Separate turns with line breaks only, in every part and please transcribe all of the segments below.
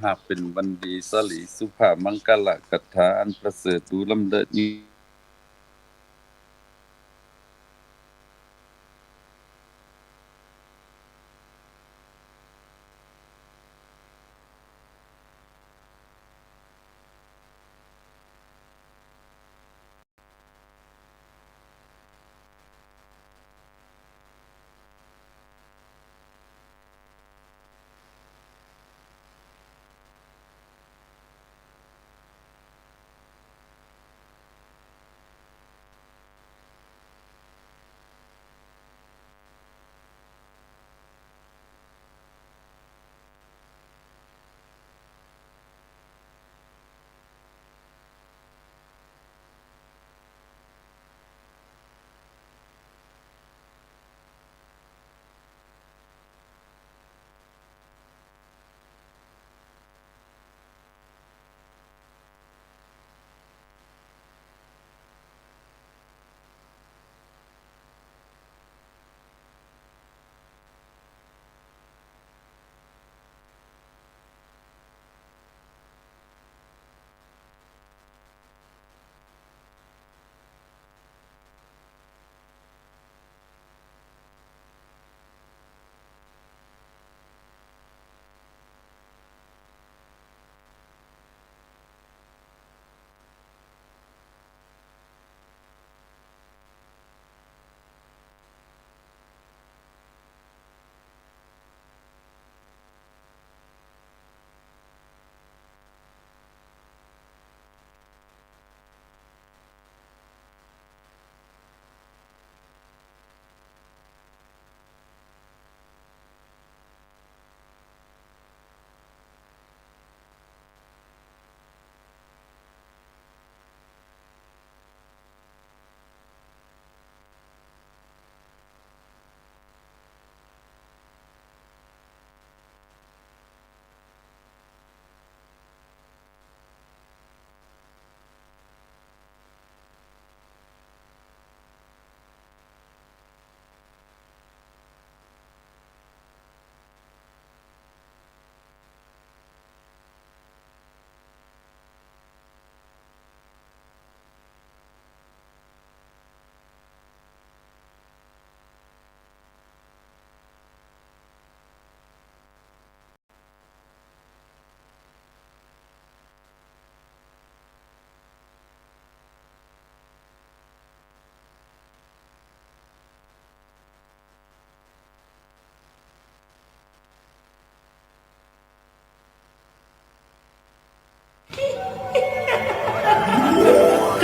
หากเป็นวันดีสลีสุภาพมังกลกถาอันประเสริฐดูลำเลิศนี้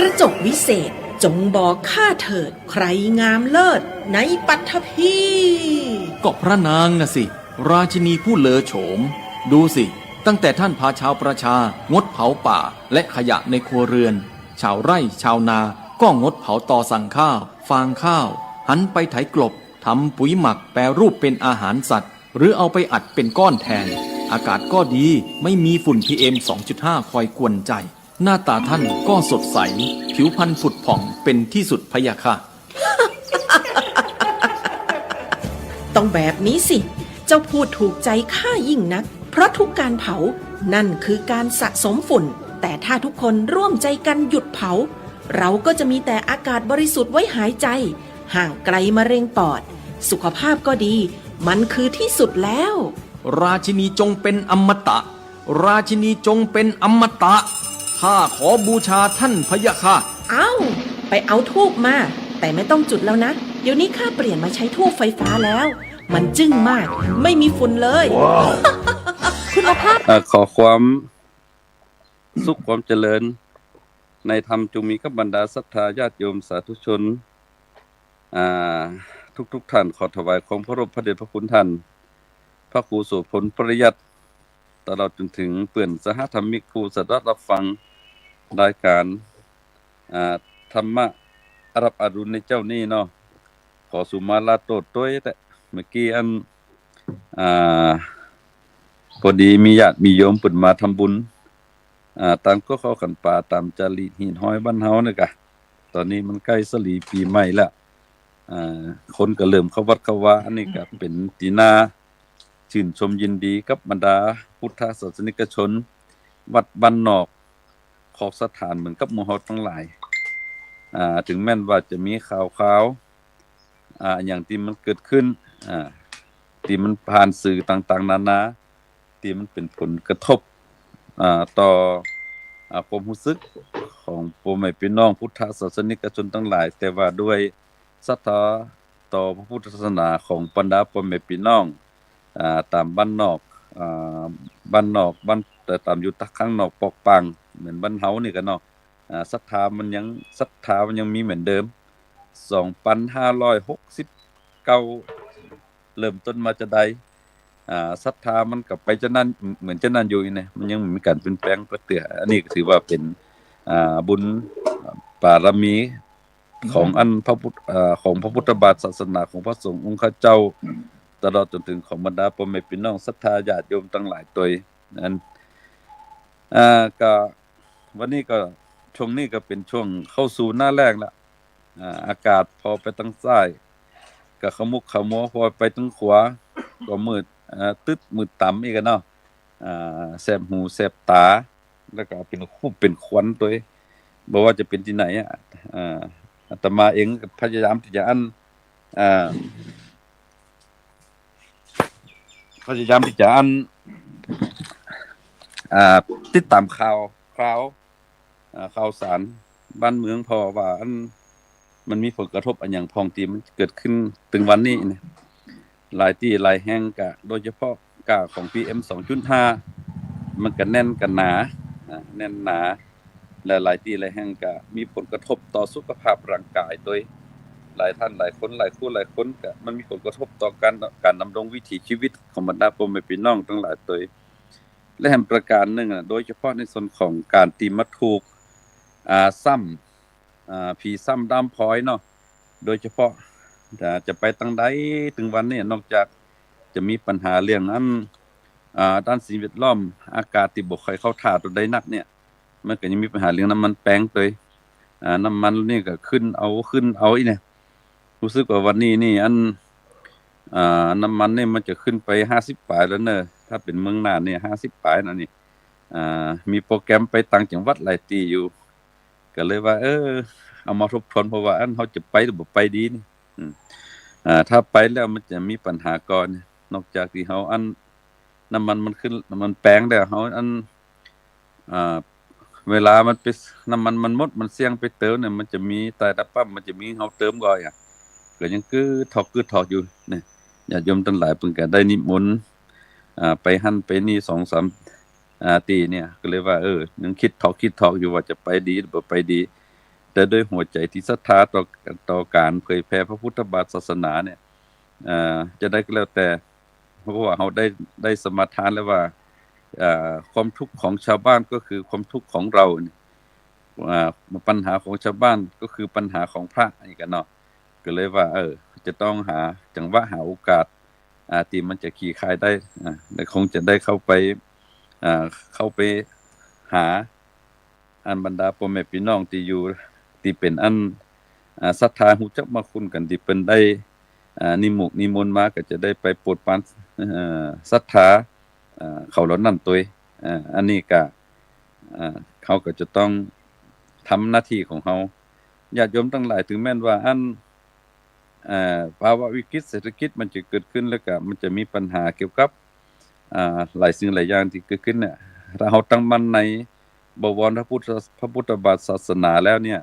กระจกวิเศษจงบอกข้าเถิดใครงามเลิศในปัทภี
ก็พระนางน่ะสิราชินีผู้เลอโฉมดูสิตั้งแต่ท่านพาชาวประชางดเผาป่าและขยะในครัวเรือนชาวไร่ชาวนาก็งดเผาตอสั่งข้าวฟางข้าวหันไปไถกลบทำปุ๋ยหมักแปรรูปเป็นอาหารสัตว์หรือเอาไปอัดเป็นก้อนแทนอากาศก็ดีไม่มีฝุ่น PM 2.5 คอยกวนใจหน้าตาท่านก็สดใสผิวพรรณผุดผ่องเป็นที่สุดพะยะค่ะ
ต้องแบบนี้สิเจ้าพูดถูกใจข้ายิ่งนักเพราะทุกการเผานั่นคือการสะสมฝุ่นแต่ถ้าทุกคนร่วมใจกันหยุดเผาเราก็จะมีแต่อากาศบริสุทธิ์ไว้หายใจห่างไกลมะเร็งปอดสุขภาพก็ดีมันคือที่สุดแล้ว
ราชินีจงเป็นอมตะราชินีจงเป็นอมตะข้าขอบูชาท่านพะยะค่ะ
ไปเอาธูปมาแต่ไม่ต้องจุดแล้วนะเดี๋ยวนี้ข้าเปลี่ยนมาใช้ธูปไฟฟ้าแล้วมันจึ้งมากไม่มีฝุ่นเลย wow.
คุณภาพ
ขอความสุขความเจริญในธรรมจงมีกับบรรดาศรัทธาญาติโยมสาธุชนทุกท่านขอถวายความเคารพพระเดชพระคุณท่าน พระครูโสพลปริยัติตลอดจนถึงเปื่อนสหธรรมิกผู้สดับรับฟังรายการธรรมะรับอรุณในเจ้านี่เนาะขอสุมาลาโตดต้วยแต่เมื่อกี้อ่าพอดีมีญาติมีโยมเปิ่นมาทำบุญตามก็เข้าขันป่าตามจารีตหินห้อยบ้านเฮานี่กะตอนนี้มันใกล้สลีปีใหม่แล้วคนก็เริ่มเข้าวัดเข้าวาอันนี้ก็เป็นตีนาชื่นชมยินดีกับบรรดาพุทธศาสนิกชนวัดบ้านนอกของสถานเหมือนกับหมู่เฮาทั้งหลายถึงแม้นว่าจะมีข่าวอย่างที่มันเกิดขึ้นที่มันผ่านสื่อต่างๆนานาที่มันเป็นผลกระทบต่อความรู้สึกของพ่อแม่พี่น้องพุทธศาสนิกชนทั้งหลายแต่ว่าด้วยศรัทธาต่อพระพุทธศาสนาของบรรดาพ่อแม่พี่น้องตามบ้านนอกบ้านแต่ตามอยู่ข้างนอกปอกปังเหมือนบ้านเฮานี่ก็เนาะศรัทธามันยังมีเหมือนเดิม2569เริ่มต้นมาจะใดศรัทธามันกลับไปจะนั่นเหมือนจะนั่นอยู่นี่มันยังมีการเปลี่ยนแปลงประเตืออันนี้ก็ถือว่าเป็นบุญบารมีของพระพุทธของพระพุทธบาทศาสนาของพระสงฆ์องค์ข้าเจ้าตลอดจนถึงของบรรดาพ่อแม่พี่น้องศรัทธาญาติโยมทั้งหลายตัวนั้นก็วันนี้ก็ช่วงนี้ก็เป็นช่วงเข้าสู่หน้าแล้งละอากาศพอไปทางซ้ายก็ขมุกขมัวพอไปทางขวาก็มืดตึ๊ดมืดต่ำอีกเนาะแสบหูแสบตาแล้วก็เป็นคู่เป็นควันตัวบ่ว่าจะเป็นที่ไหนอาตมาเองก็พยายามที่จะติดตามข่าวสารบ้านเมืองเพราะว่ามันมีผลกระทบอย่างพองที่มันเกิดขึ้นถึงวันนี้เนี่ยหลายที่หลายแห่งก็โดยเฉพาะกาของ PM 2.5 มันก็แน่นกันหนาแน่นหนาและหลายที่หลายแห่งก็มีผลกระทบต่อสุขภาพร่างกายโดยหลายท่านหลายคนหลายคู่หลายคนก็มันมีผลกระทบต่อการดำรงวิถีชีวิตของบรรดาพ่อแม่พี่น้องทั้งหลายตัวและแห่งประการหนึ่งโดยเฉพาะในส่วนของการตีมาถูกซ้ำผีซ้ำดำพร้อยเนาะโดยเฉพาะจะไปทางใดถึงวันนี้นอกจากจะมีปัญหาเรื่องด้านสิ่งแวดล้อมอากาศที่บ่ค่อยเข้าท่าตัวใดนักเนี่ยมันก็ยังมีปัญหาเรื่องน้ำมันแป้งตัวน้ำมันนี่ก็ขึ้นเอาอีเนี่ยรู้สึกว่าวันนี้นี่น้ำมันนี่มันจะขึ้นไป50 ปลายแล้วเนอะถ้าเป็นเมืองน่านเนี่ย50 ปลายนะนี่มีโปรแกรมไปต่างจังหวัดหลายที่อยู่ก็เลยว่าเอามาทบทวนเพราะว่าเฮาจะไปหรือบ่ไปดีนี่ถ้าไปแล้วมันจะมีปัญหาก่อนนอกจากที่เฮาน้ำมันขึ้นน้ำมันแปลงแล้วเฮาเวลามันไปน้ำมันหมดมันเสี่ยงไปเติมเนี่ยมันจะมีใต้ตะปั๊มมันจะมีเฮาเติมก่อนก็ยังถอกอยู่นี่ญาติโยมทั้งหลายเพิ่นก็ได้นิมนต์ไปหั่นไปนี่ 2-3 ตีเนี่ยก็เลยว่ายังคิดถอกอยู่ว่าจะไปดีหรือบ่ไปดีแต่ด้วยหัวใจที่ศรัทธาต่อการเผยแพร่พระพุทธบาทศาสนาเนี่ยจะได้ก็แล้วแต่เพราะว่าเฮาได้สมาทานแล้วว่าความทุกข์ของชาวบ้านก็คือความทุกข์ของเราปัญหาของชาวบ้านก็คือปัญหาของพระอีกเนาะก็เลยว่าจะต้องหาจังหวะหาโอกาสที่มันจะขี่คายได้คงจะได้เข้าไปหาบรรดาพ่อแม่พี่น้องที่อยู่ที่เป็นศรัทธาฮู้จักมาคุณกันที่เพิ่นได้นิมนต์มาก็จะได้ไปโปรดปรานศรัทธาเขาเหล่านั้นตัวอันนี้ก็เขาก็จะต้องทำหน้าที่ของเขาญาติโยมทั้งหลายถึงแม้นว่าภาวะวิกฤตเศรษฐกิจมันจะเกิดขึ้นแล้วก็มันจะมีปัญหาเกี่ยวกับหลายสิ่งหลายอย่างที่เกิดขึ้นเนี่ยถ้าเราตั้งมั่นในบวรพระพุทธบาทศาสนาแล้วเนี่ย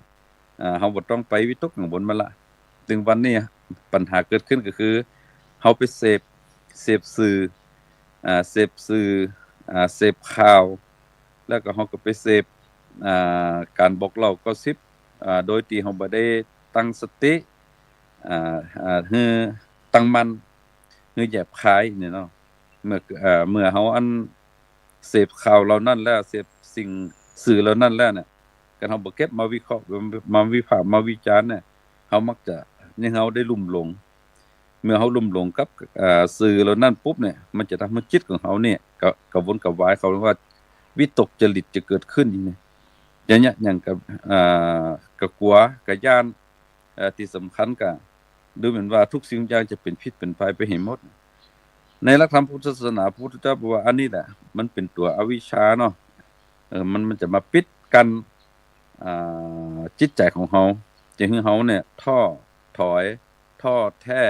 เราบ่ต้องไปวิตกกังวลมาละถึงวันนี้ปัญหาเกิดขึ้นก็คือเราไปเสพสื่อเสพข่าวแล้วก็เราก็ไปเสพการบอกเล่าก็ซิบโดยที่เราบ่ได้ตั้งสติฮือตั้งมั่นฮือแยบคายนี่เนาะ เมื่อเฮาอันเสพข่าวเหล่านั้นแล้วเสพสิ่งสื่อเหล่านั้นแล้วเนี่ยการเฮาบ่เก็บมาวิเคราะห์มาวิพากษ์มาวิจารณ์เนี่ยเฮามักจะยังเฮาได้ลุ่มหลงเมื่อเฮาลุ่มหลงกับสื่อเหล่านั้นปุ๊บเนี่ยมันจะทำให้จิตของเฮาเนี่ยก็กระวนกระวายเขาเรียกว่าวิตกจริตจะเกิดขึ้นอย่างเนี้ยอย่างกับก็กลัวก็ย้านที่สำคัญก็ดูเหมือนว่าทุกสิ่งอย่างจะเป็นพิษเป็นภัยไปให้หมดในหลักธรรมพุทธศาสนาพุทธเจ้าบอกว่าอันนี้แหละมันเป็นตัวอวิชชาเนาะมันจะมาปิดกันจิตใจของเฮาจะให้เฮาเนี่ยถอยท้อแท้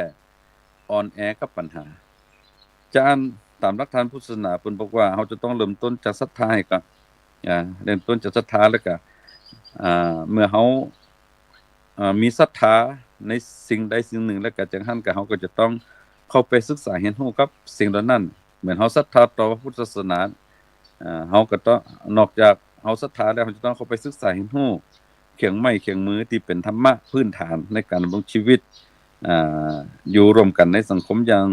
อ่อนแอกับปัญหาจะอันตามหลักธรรมพุทธศาสนาเพิ่นบอกว่าเฮาจะต้องเริ่มต้นจากศรัทธาให้ก่อนเริ่มต้นจากศรัทธาแล้วก็เมื่อเฮามีศรัทธาในสิ่งใดสิ่งหนึ่งแล้วก็จังหั้นก็เฮาก็จะต้องเข้าไปศึกษาเรียนรู้กับสิ่งเหล่านั้นเหมือนเฮาศรัทธาต่อพระพุทธศาสนาเฮาก็ต้องนอกจากเฮาศรัทธาแล้วเฮาจะต้องเข้าไปศึกษาเรียนรู้เครื่องไม้เครื่องมือที่เป็นธรรมะพื้นฐานในการดำรงชีวิตอยู่ร่วมกันในสังคมอย่าง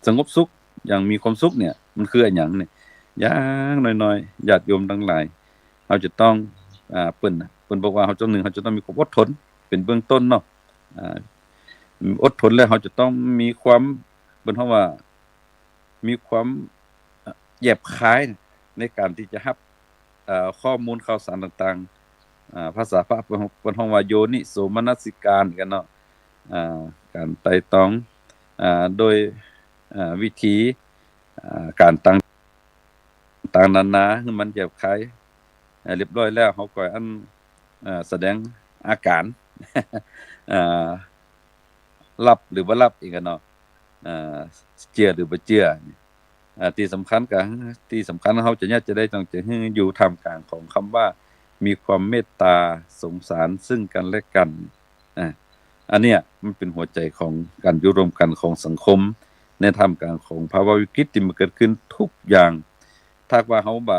สงบสุขอย่างมีความสุขเนี่ยมันคืออันหยังเนี่ยอย่างน้อยๆญาติโยมทั้งหลายเฮาจะต้องเพิ่นบอกว่าเฮาจังหนึ่งเฮาจะต้องมีความอดทนเป็นเบื้องต้นเนาะอดทนแล้วเฮาจะต้องมีความเพิ่นเฮาว่ามีความแยบคายในการที่จะรับข้อมูลข่าวสารต่างๆภาษาพระเพิ่นเฮาว่าโยนิโสมนสิการกันเนาะการไตร่ตรองโดยวิธีการต่างนานาคือมันแยบคายเรียบร้อยแล้วเฮาก็อันแสดงอาการรับหรือบ่รับอีกเนาะเชื่อหรือบ่เชื่อที่สำคัญก็ที่สำคัญเฮาจะได้ต้องจะให้อยู่ท่ามกลางของคำว่ามีความเมตตาสงสารซึ่งกันและกันอันเนี้ยมันเป็นหัวใจของการอยู่ร่วมกันของสังคมในท่ามกลางของภาวะวิกฤตที่มันเกิดขึ้นทุกอย่างถ้าว่าเฮาบ่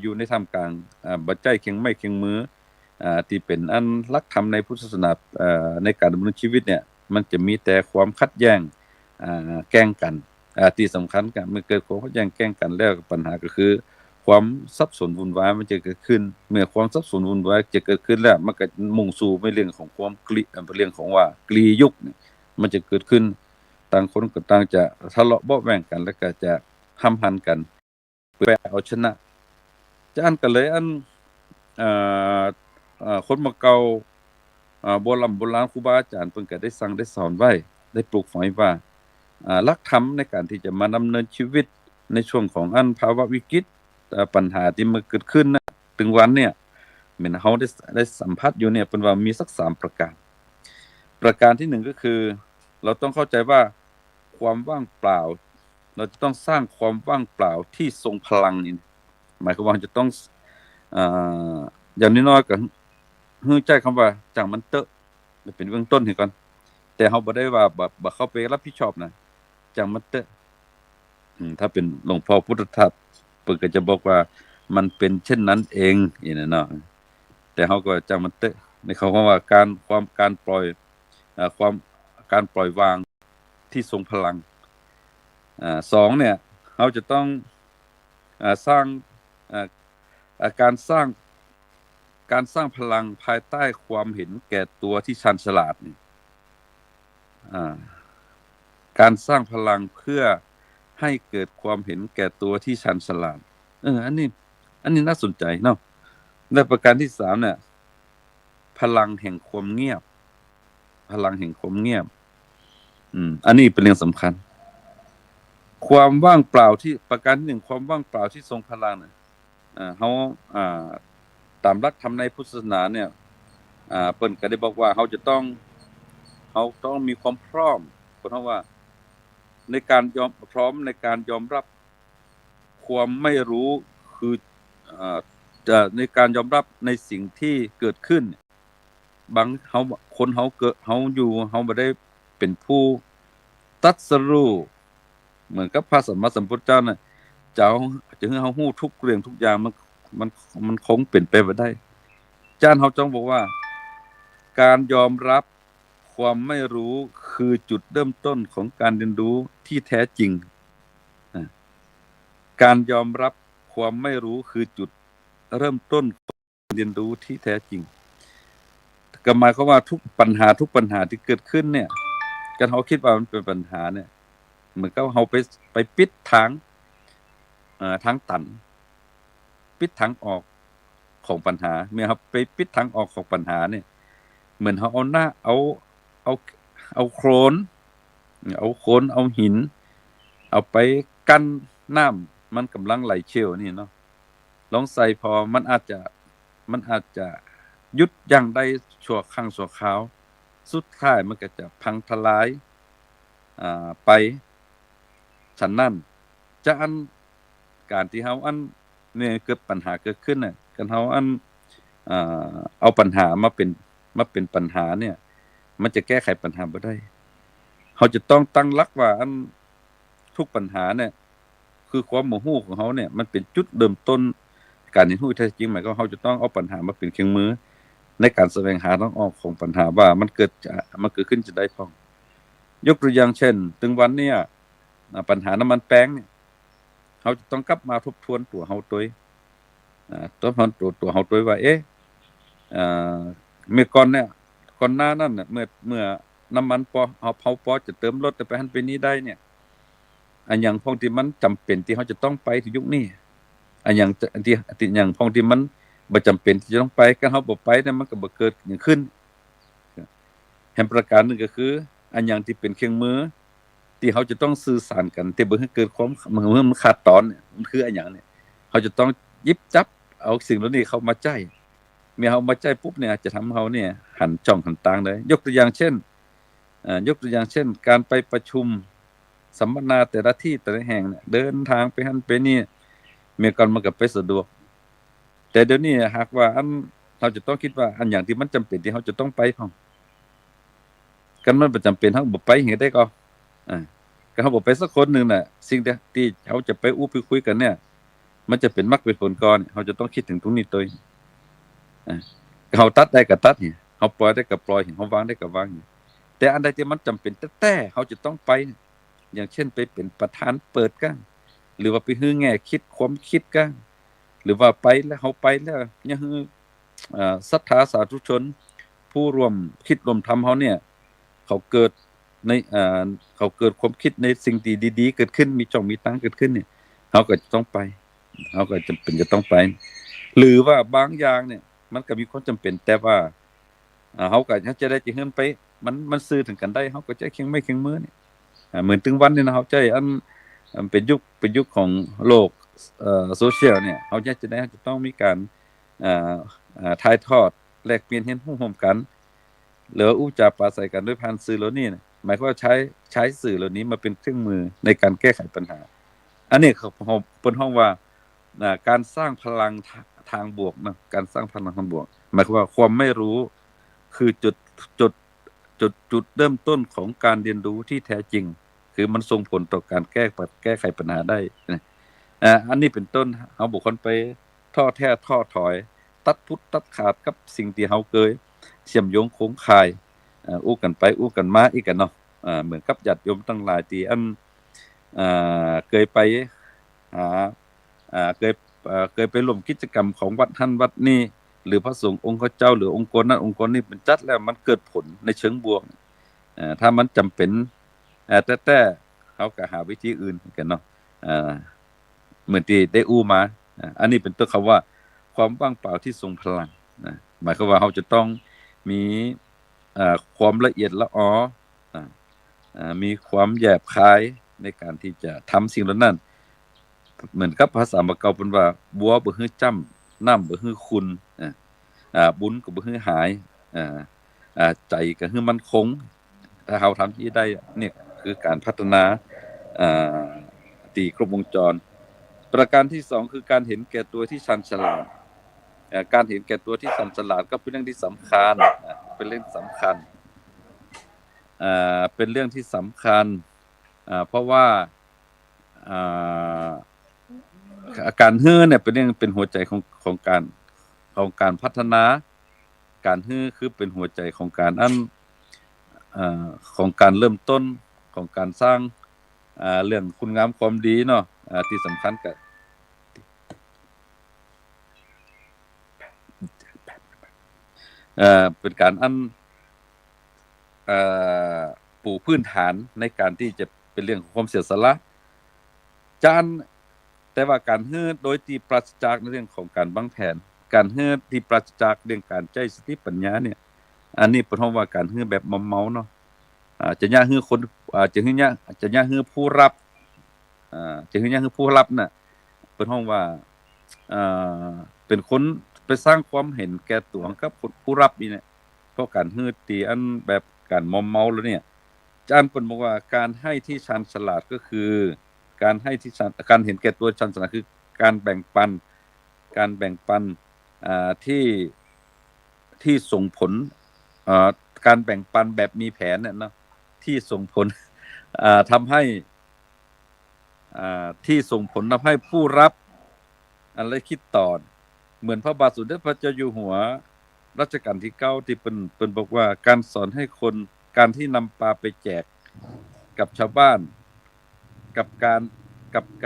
อยู่ในท่ามกลางบ่ใจเคียงไม้เคียงมือที่เป็นอันหลักธรรมในพุทธศาสนาในการดำเนินชีวิตเนี่ยมันจะมีแต่ความขัดแย้งแกล้งกันที่สำคัญก็เมื่อเกิดความขัดแย้งแกล้งกันแล้วปัญหาก็คือความสับสนวุ่นวายมันจะเกิดขึ้นเมื่อความสับสนวุ่นวายจะเกิดขึ้นแล้วมันก็มุ่งสู่ไปเรื่องของความเรื่องของว่ากลียุคมันจะเกิดขึ้นต่างคนก็ต่างจะทะเลาะเบาะแว้งกันแล้วก็จะห้ำหันกันเพื่อเอาชนะจะอันก็เลยอันคนมาเก่าโบราณครูบาอาจารย์เพิ่นก็ได้สั่งได้สอนไว้ได้ปลูกฝังไว้ว่าหลักธรรมในการที่จะมาดำเนินชีวิตในช่วงของอันภาวะวิกฤตปัญหาที่มันเกิดขึ้นนะถึงวันเนี่ยเหมือนเฮาได้สัมผัสอยู่เนี่ยเพิ่นว่ามีสัก3ประการที่1ก็คือเราต้องเข้าใจว่าความว่างเปล่าเราจะต้องสร้างความว่างเปล่าที่ทรงพลังนี่หมายความว่าจะต้องอย่างน้อยๆก็ฮู้ใจคำว่าจังมันเตอะเป็นเบื้องต้นให้ก่อนแต่เฮาบ่ได้ว่าบ่เข้าไปรับผิดชอบนะจังมันเตอะถ้าเป็นหลวงพ่อพุทธทาสเพิ่นก็จะบอกว่ามันเป็นเช่นนั้นเองนี่นะเนาะแต่เฮาก็จังมันเตอะในคำว่าการปล่อยการปล่อยวางที่ทรงพลัง2เนี่ยเฮาจะต้องสร้างการสร้างพลังภายใต้ความเห็นแก่ตัวที่ชันฉลาดนี่การสร้างพลังเพื่อให้เกิดความเห็นแก่ตัวที่ชันฉลาดอันนี้น่าสนใจเนาะและประการที่3เนี่ยพลังแห่งความเงียบอันนี้เป็นเรื่องสำคัญความว่างเปล่าที่ประการที่1ความว่างเปล่าที่ทรงพลังเนี่ยเฮาตามหลักธรรมในพุทธศาสนาเนี่ยเพิ่นก็ได้บอกว่าเฮาต้องมีความพร้อมเพราะว่าในการพร้อมในการยอมรับความไม่รู้คือจะในการยอมรับในสิ่งที่เกิดขึ้นบางเฮาอยู่เฮาบ่ได้เป็นผู้ตรัสรู้เหมือนกับพระสัมมาสัมพุทธเจ้าน่ะจะให้เฮาฮู้ทุกเรื่องทุกอย่างมันคงเป็นไปบ่ได้อาจารย์เฮาจ้องบอกว่าการยอมรับความไม่รู้คือจุดเริ่มต้นของการเรียนรู้ที่แท้จริง การยอมรับความไม่รู้คือจุดเริ่มต้นเรียนรู้ที่แท้จริงก็หมายความว่าทุกปัญหาที่เกิดขึ้นเนี่ยการเขาคิดว่ามันเป็นปัญหาเนี่ยเหมือนกับเขาไปปิดทางตันปิดทางออกของปัญหาเมื่อเขาไปปิดทางออกของปัญหาเนี่ยเหมือนเขาเอาโคลนเอาหินเอาไปกั้นน้ำมันกำลังไหลเชี่ยวนี่เนาะลองใส่พอมันอาจจะหยุดยั้งได้ชั่วครั้งชั่วคราวสุดท้ายมันก็จะพังทลายไปฉะนั้นจะอันการที่เฮาอันเนี่ยเกิดปัญหาเกิดขึ้นน่ะกันเฮาอันเอาปัญหามาเป็นปัญหาเนี่ยมันจะแก้ไขปัญหาบ่ได้เฮาจะต้องตั้งหลักว่าอันทุกปัญหาเนี่ยคือความบ่ฮู้ของเฮาเนี่ยมันเป็นจุดเริ่มต้นการเรียนรู้แท้จริงหมายความว่าเฮาจะต้องเอาปัญหามาเป็นเครื่องมือในการแสวงหาทางออกของปัญหาว่ามันเกิดขึ้นจะได้พ้องยกตัวอย่างเช่นถึงวันเนี้ยปัญหาน้ำมันแป้งเนี่ยเฮาจะต้องกลับมาทบทวนตัวเฮาตัวเฮาตัวว่าเมื่อก่อนเนี่ยก่อนหน้านั้นน่ะเมื่อน้ำมันพอเฮาเผาพอจะเติมรถไปหันไปนี้ได้เนี่ยอันหยังพองที่มันจำเป็นที่เฮาจะต้องไปที่ยุคนี้อันหยังที่หยังพองที่มันบ่จำเป็นที่จะต้องไปกันเฮาบ่ไปเนี่ยมันก็บ่เกิดหยังขึ้นแห่งประการนึงก็คืออันหยังที่เป็นเครื่องมือที่เฮาจะต้องสื่อสารกันที่บ่ให้เกิดความมันขาดตอนเนี่ยมันคืออันหยังเนี่ยเฮาจะต้องหยิบจับเอาสิ่งเหล่านี้เข้ามาใช้เมื่อเฮามาใช้ปุ๊บเนี่ยจะทำเฮาเนี่ยหันจ้องหันตางเลยยกตัวอย่างเช่นการไปประชุมสัมมนาแต่ละที่แต่ละแห่งเนี่ยเดินทางไปหันไปนี่เมื่อก่อนมันก็ไปสะดวกแต่เดี๋ยวนี้หากว่าเราจะต้องคิดว่าอันอย่างที่มันจำเป็นที่เฮาจะต้องไปพ้องกันมันบ่จำเป็นเฮาบ่ไปเฮ็ดได้ก็ก็เฮาบ่ไปสักคนนึงน่ะสิ่งที่เฮาจะไปไปคุยกันเนี่ยมันจะเป็นมรรคเป็นผลก่อนเฮาจะต้องคิดถึงตรงนี้ตัวเฮาตัดได้ก็ตัดนี่เฮาปล่อยได้ก็ปล่อยเฮาวางได้ก็วางแต่อันใดที่มันจำเป็นแต่เฮาจะต้องไปอย่างเช่นไปเป็นประธานเปิดกันหรือว่าไปฮื้อแง่คิดความคิดกันหรือว่าไปแล้วเฮาไปแล้วยังฮื้อศรัทธาสาธุชนผู้ร่วมคิดร่วมทำเฮาเนี่ยเขาเกิดในเขาเกิดความคิดในสิ่งที่ดีๆเกิดขึ้นมีจ่องมีตังเกิดขึ้นเนี่ยเฮาก็จะต้องไปเฮาก็จำเป็นจะต้องไปหรือว่าบางอย่างเนี่ยมันก็มีความจำเป็นแต่ว่าเฮาก็จะได้เฮือนไปมันสื่อถึงกันได้เฮาก็จะเคียงไม้เคียงมือเนี่ยเหมือนถึงวันนี้นะเฮาใจเป็นยุคของโลกโซเชียลเนี่ยเฮาจะต้องมีการถ่ายทอดแลกเปลี่ยนเรียนรู้ร่วมกันหรืออู้จาปราศัยกันด้วยผ่านสื่อเหล่านี้หมายความว่าใช้สื่อเหล่านี้มาเป็นเครื่องมือในการแก้ไขปัญหาอันนี้เขาเปิ้นฮ้องว่าการสร้างพลังทางบวกนะการสร้างพลังทางบวกหมายความว่าความไม่รู้คือจุดเริ่มต้นของการเรียนรู้ที่แท้จริงคือมันส่งผลต่อการแก้ไขปัญหาได้อันนี้เป็นต้นเฮาบ่ควรไปท้อแท้ท้อถอยตัดพุดตัดขาดกับสิ่งที่เฮาเคยเชื่อมโยงโครงข่ายอู้กันไปอู้กันมาอีกกันเนาะเหมือนกับญาติโยมทั้งหลายที่เคยไปหาเคยไปร่วมกิจกรรมของวัดท่านวัดนี้หรือพระสงฆ์องค์เจ้าหรือองค์กรนั้นองค์กรนี้เป็นจัดแล้วมันเกิดผลในเชิงบวกถ้ามันจำเป็นแต่เขาก็หาวิธีอื่นกันเนาะเหมือนที่ได้อู้มาอันนี้เป็นตัวคำว่าความว่างเปล่าที่ทรงพลังหมายความว่าเราจะต้องมีความละเอียดละออมีความแยบคายในการที่จะทำสิ่งเหล่านั้นเหมือนกับภาษาบาเก่าเพิ่นว่าบัวบ่ฮื้อจ้ำน้ำบ่ฮื้อขุ่นบุญก็บ่ฮื้อหายใจก็ฮื้อมั่นคงถ้าเราทำที่ได้เนี่ยคือการพัฒนาตีครบวงจรประการที่2คือการเห็นแก่ตัวที่ชันฉลาดการเห็นแก่ตัวที่ชันฉลาดก็เป็นเรื่องที่สำคัญเป็นเรื่องสำคัญเป็นเรื่องที่สำคัญเพราะว่าการฮื้อเนี่ยเป็นหัวใจของการพัฒนาการฮื้อคือเป็นหัวใจของการของการเริ่มต้นของการสร้างเรื่องคุณงามความดีเนาะที่สำคัญก็ เป็นการเอ่อปูพื้นฐานในการที่จะเป็นเรื่องของความเสียสละจานแต่ว่าการเฮือโดยที่ปราศจากในเรื่องของการวางแผนการเฮือที่ปราศจากเรื่องการใช้สติปัญญาเนี่ยอันนี้เป็นเพราะว่าการเฮือแบบมอมเมาเนาะจะยากฮือคนจะฮือยากจะยากฮือผู้รับจะฮือยากฮือผู้รับน่ะเป็นเพราะว่าเป็นคนไปสร้างความเห็นแก่ตัวกับผู้รับนี่เนี่ยเพราะการฮือตีอันแบบการมอมเมาแล้วเนี่ยอาจารย์เพิ่นบอกว่าการให้ที่ชาญฉลาดก็คือการให้ที่การเห็นแก่ตัวชาญฉลาดคือการแบ่งปันที่ส่งผลการแบ่งปันแบบมีแผนเนี่ยเนาะที่ส่งผลทำให้ที่ส่งผลทำให้ผู้รับอะไรคิดต่อเหมือนพระบาทสมเด็จพระเจ้าอยู่หัวรัชกาลที่9ที่เป็นบอกว่าการสอนให้คนการที่นำปลาไปแจกกับชาวบ้านกับ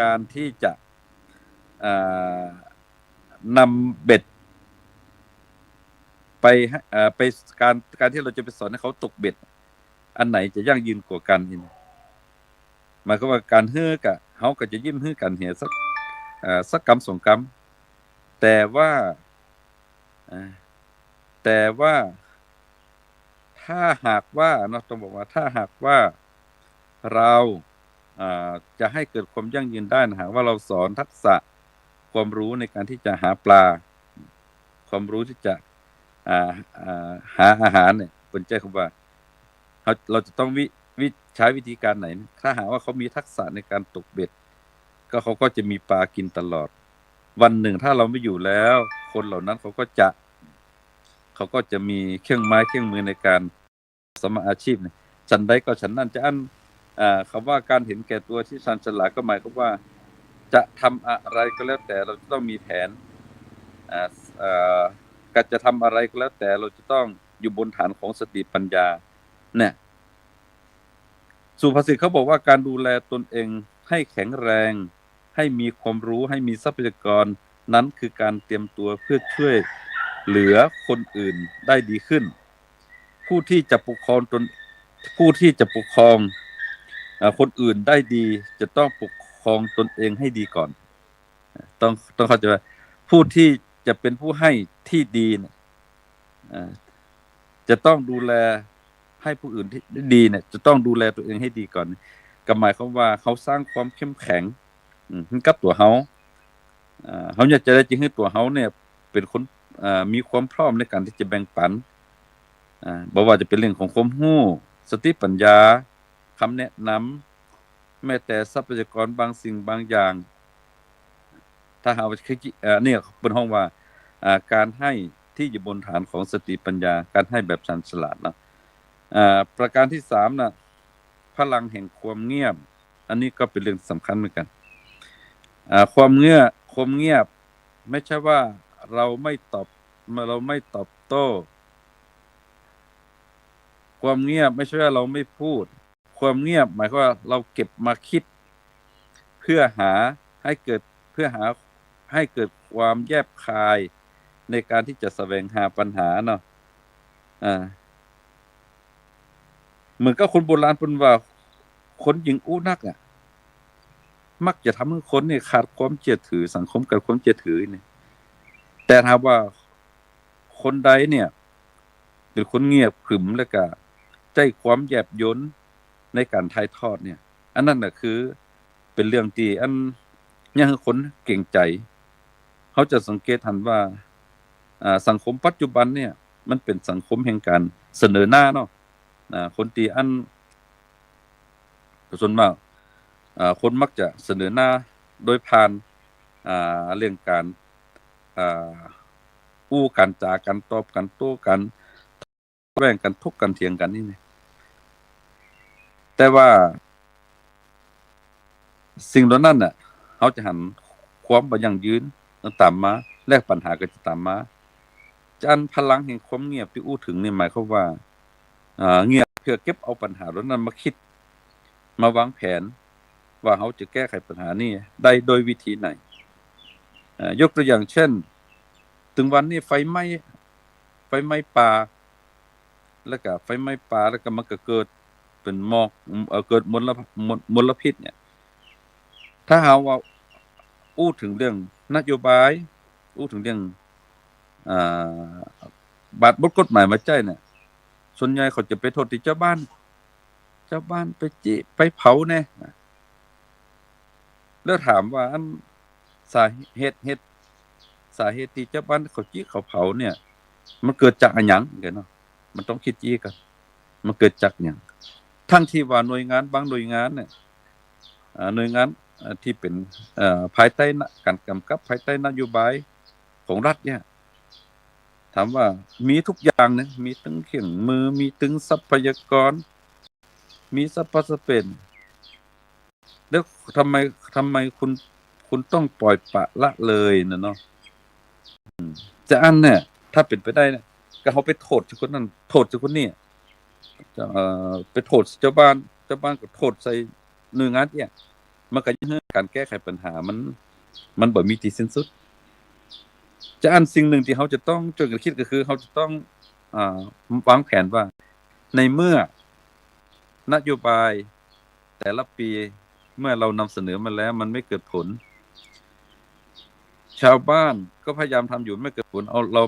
การที่จะนำเบ็ดไปการที่เราจะไปสอนให้เขาตกเบ็ดอันไหนจะยั่งยืนกว่ากันนี่หมายความว่าการฮื้อกะเฮาก็จะยิ้มฮื้อกันเหียสักกำสองกำแต่ว่าถ้าหากว่าเนาะต้องบอกว่าถ้าหากว่าเราจะให้เกิดความยั่งยืนได้นะหากว่าเราสอนทักษะความรู้ในการที่จะหาปลาความรู้ที่จะหาอาหารเนี่ยเป็นใจคำว่าเราจะต้องใช้วิธีการไหนถ้าหากว่าเขามีทักษะในการตกเบ็ดก็เขาก็จะมีปลากินตลอดวันหนึ่งถ้าเราไม่อยู่แล้วคนเหล่านั้นเขาก็จะมีเครื่องไม้เครื่องมือในการสมอาชีพเนี่ยฉันใดก็ฉันนั้นจะคำว่าการเห็นแก่ตัวที่ชาญฉลาดก็หมายความว่าจะทำอะไรก็แล้วแต่เราจะต้องมีแผนการจะทำอะไรก็แล้วแต่เราจะต้องอยู่บนฐานของสติปัญญาเนี่ยสุภาษิตเขาบอกว่าการดูแลตนเองให้แข็งแรงให้มีความรู้ให้มีทรัพยากรนั้นคือการเตรียมตัวเพื่อช่วยเหลือคนอื่นได้ดีขึ้นผู้ที่จะปกครองคนอื่นได้ดีจะต้องปกครองตนเองให้ดีก่อนต้องเข้าใจว่าผู้ที่จะเป็นผู้ให้ที่ดีเนี่ยจะต้องดูแลให้ผู้อื่นที่ดีเนี่ยจะต้องดูแลตัวเองให้ดีก่อนก็หมายความว่าเขาสร้างความเข้มแข็งกับตัวเขาอยากจะได้จริงให้ตัวเขาเนี่ยเป็นคนมีความพร้อมในการที่จะแบ่งปันบ่ว่าจะเป็นเรื่องของความรู้สติปัญญาคำแนะนำแม้แต่ทรัพยากรบางสิ่งบางอย่างถ้าหากว่าเนี่ยเป็นห้องว่าการให้ที่อยู่บนฐานของสติปัญญาการให้แบบชาญฉลาดนะประการที่3นะพลังแห่งความเงียบอันนี้ก็เป็นเรื่องสำคัญเหมือนกันความเงียบไม่ใช่ว่าเราไม่ตอบโต้ความเงียบไม่ใช่ว่าเราไม่พูดความเงียบหมายความว่าเราเก็บมาคิดเพื่อหาให้เกิดความแยบคายในการที่จะแสวงหาปัญหาเนาะเหมือนกับคนโบราณเพิ่นว่าคนหญิงอู้นักมักจะทำให้คนเนี่ยขาดความเชื่อถือสังคมกับความเชื่อถือเนี่ยแต่ถ้าว่าคนใดเนี่ยเป็นคนเงียบขรึมแล้วก็ใจความแยบยลในการถ่ายทอดเนี่ยอันนั้นน่ะคือเป็นเรื่องที่ยังคนเก่งใจเขาจะสังเกตเห็นว่าสังคมปัจจุบันเนี่ยมันเป็นสังคมแห่งการเสนอหน้าเนาะคนที่ส่วนมากคนมักจะเสนอหน้าโดยผ่านเรื่องการอู้กันจากันตอบกันโต้กันแว่งกันทุกกันเถียงกันนี่นะแต่ว่าสิ่งเหล่านั้นน่ะเขาจะหันความบ่ยั่งยืนตามมาและปัญหาก็จะตามมาพลังแห่งความเงียบที่อู้ถึงนี่หมายความว่าเงียบเพื่อเก็บเอาปัญหาเหล่านั้นมาคิดมาวางแผนว่าเขาจะแก้ไขปัญหานี้ได้โดยวิธีไหนยกตัวอย่างเช่นถึงวันนี้ไฟไหม้ ไฟไหม้ป่าแล้วก็ไฟไหม้ป่าแล้วก็มันก็เกิดเป็นหมอกเกิดมลพิษเนี่ยถ้าหาว่าอู้ถึงเรื่องนโยบายอู้ถึงเรื่องอ่าบาดบทกฎหมายมาใจเนี่ยส่วนใหญ่เขาจะไปโทษที่เจ้าบ้านไปจิไปเผาแน่แล้วถามว่าอันสาเหตุที่เจ้าบ้านเขาจิเขาเผาเนี่ยมันเกิดจากอะไรหยังกันเนาะมันต้องคิดจี้กันมันเกิดจากหยังทั้งที่ว่าหน่วยงานบางหน่วยงานเนี่ยหน่วยงานที่เป็นภายใต้การกำกับภายใต้นโยบายของรัฐเนี่ยถามว่ามีทุกอย่างนะมีทั้งเครื่องมือมีทั้งทรัพยากรมีสรรพสเป็นแล้วทำไมคุณต้องปล่อยปละละเลยนะเนาะจะอันเนี่ยถ้าเป็นไปได้เนี่ยก็เขาไปโทษคนนั้นโทษคนนี้ไปโทษเจ้าบ้านก็โทษใส่หน่วยงานเนี่ยมันก็ยังการแก้ไขปัญหามันบ่มีที่สิ้นสุดจะอันสิ่งหนึ่งที่เขาจะต้องช่วยกันคิดก็คือเขาจะต้องวางแผนว่าในเมื่อนโยบายแต่ละปีเมื่อเรานำเสนอมาแล้วมันไม่เกิดผลชาวบ้านก็พยายามทำอยู่ไม่เกิดผลเรา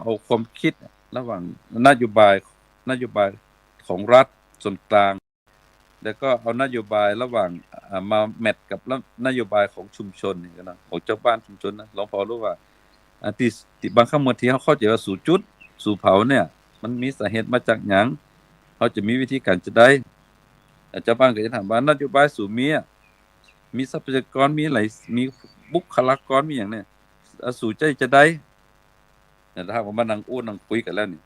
เอาความคิดระหว่างนโยบายของรัฐส่วนกลางแล้วก็เอานโยบายระหว่างมาแมทกับนโยบายของชุมชนนี่ก็นะของเจ้าบ้านชุมชนนะลองพอรู้ว่าที่บางครั้งบางทีเขาเข้าใจว่าสู่เผาเนี่ยมันมีสาเหตุมาจากหยังเขาจะมีวิธีการจะได้เจ้าบ้านก็จะถามว่านโยบายสู่มีทรัพยากรมีอะไรมีบุคลากรมีอย่างเนี่ยสู่ใจจะได้แต่ถ้าว่ามานั่งอู้นั่งคุยกันแล้วนี่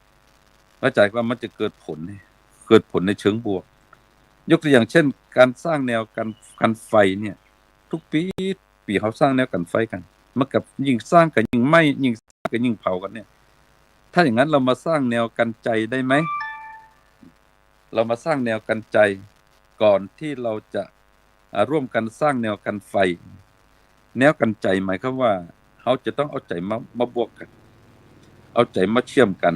เข้าใจว่ามันจะเกิดผลในเชิงบวกยกตัวอย่างเช่นการสร้างแนวกันไฟเนี่ยทุกปีเขาสร้างแนวกันไฟกันมันกับยิ่งสร้างกันยิ่งไหม้ยิ่งสร้างกันยิ่งเผากันเนี่ยถ้าอย่างนั้นเรามาสร้างแนวกันใจได้ไหมเรามาสร้างแนวกันใจก่อนที่เราจะร่วมกันสร้างแนวกันไฟแนวกันใจหมายความว่าเขาจะต้องเอาใจมาบวกกันเอาใจมาเชื่อมกัน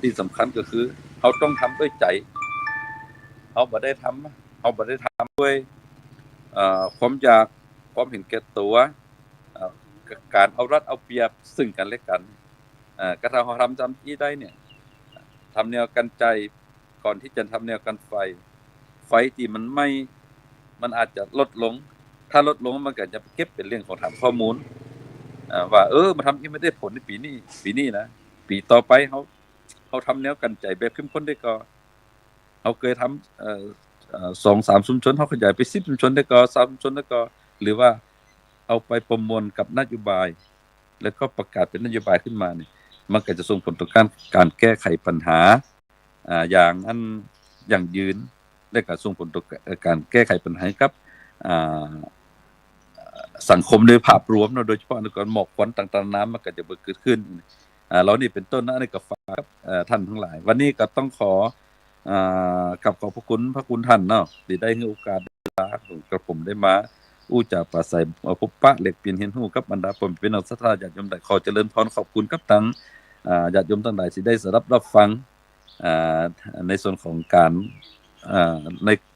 ที่สำคัญก็คือเขาต้องทำด้วยใจเขาบ่ได้ทำด้วยความอยากความเห็นแก่ตัวการเอารัดเอาเปรียบซึ่งกันและกันกระทำเขาทำจำที่ได้เนี่ยทำแนวกันใจก่อนที่จะทำแนวกันไฟที่มันอาจจะลดลงถ้าลดลงมันก็จะเก็บเป็นเรื่องของฐานข้อมูลว่ามาทำที่ไม่ได้ผลในปีนี้นะปีต่อไปเขาทำแนวกันใจแบบเข้มข้นได้ก็เขาเคยทำ2-3 ชุมชนเขาขยายไป10 ชุมชนได้ก็3 ชุมชนได้ก็หรือว่าเอาไปประมวลกับนโยบายแล้วก็ประกาศเป็นนโยบายขึ้นมาเนี่ยมันก็จะส่งผลต่อการแก้ไขปัญหาอย่างยืนและก็ส่งผลต่อการแก้ไขปัญหากับสังคมโดยภาพรวมเนาะโดยเฉพาะในการหมอกควันต่างๆน้ำมันก็จะเกิดขึ้นเรานี่เป็นต้นนะนี่ก็ฝากท่านทั้งหลายวันนี้ก็ต้องขอบพระคุณท่านเนาะที่ได้ให้โอกาสเวลาของกระผมได้มาอู้จาปราศัยพบปะแลกเปลี่ยนเห็นฮู้กับบรรดาพ่อแม่พี่น้องศรัทธาญาติโยมได้ขอเจริญพรขอบคุณกับทั้งญาติโยมทั้งหลายที่ได้รับฟังในส่วนของการ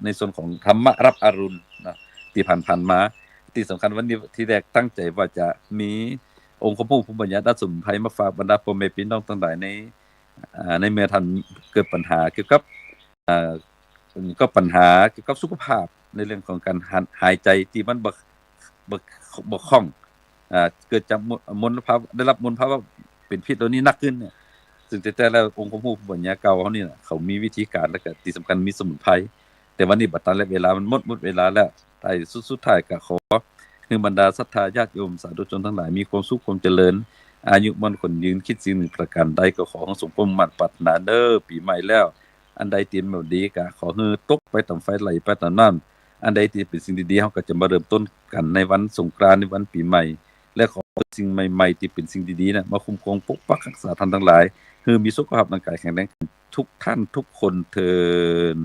ในส่วนของธรรมะรับอรุณนะที่ผ่านมาที่สำคัญวันนี้ที่แรกตั้งใจว่าจะมีองค์ผู้บัญญัติด้านสมุนไพรมาฝากบรรดาพ่อแม่พี่น้องทั้งหลายในเมื่อท่านเกิดปัญหาเกี่ยวกับก็ปัญหาเกี่ยวกับสุขภาพในเรื่องของการหายใจที่มันบกคล่องเกิดจากมลภาวะได้รับมลภาวะเป็นพิษตัวนี้หนักขึ้นเนี่ยซึ่งแต่แล้วองค์ผู้บัญญัติเก่าเขานี่น่ะเขามีวิธีการแล้วก็ที่สำคัญมีสมุนไพรแต่วันนี้บัดนั้นและเวลามันหมดเวลาแล้วท้ายสุดท้ายก็ขอให้บรรดาศรัทธาญาติโยมสาธุชนทั้งหลายมีความสุขความเจริญอายุมั่นขวัญยืนคิดสิ่งหนึ่งประการใดก็ขอสมความมั่นปรารถนาเด้อปีใหม่แล้วอันใดที่บ่ดีก็ขอให้ตกไปตามไฟไหลไปตามน้ำอันใดที่เป็นสิ่งดีๆเฮาก็จะมาเริ่มต้นกันในวันสงกรานต์ในวันปีใหม่และขอสิ่งใหม่ๆที่เป็นสิ่งดีๆน่ะมาคุ้มครองปกปักรักษาท่านทั้งหลายให้มีสุขภาพร่างกายแข็งแรงทุกท่านทุกคนเทอญ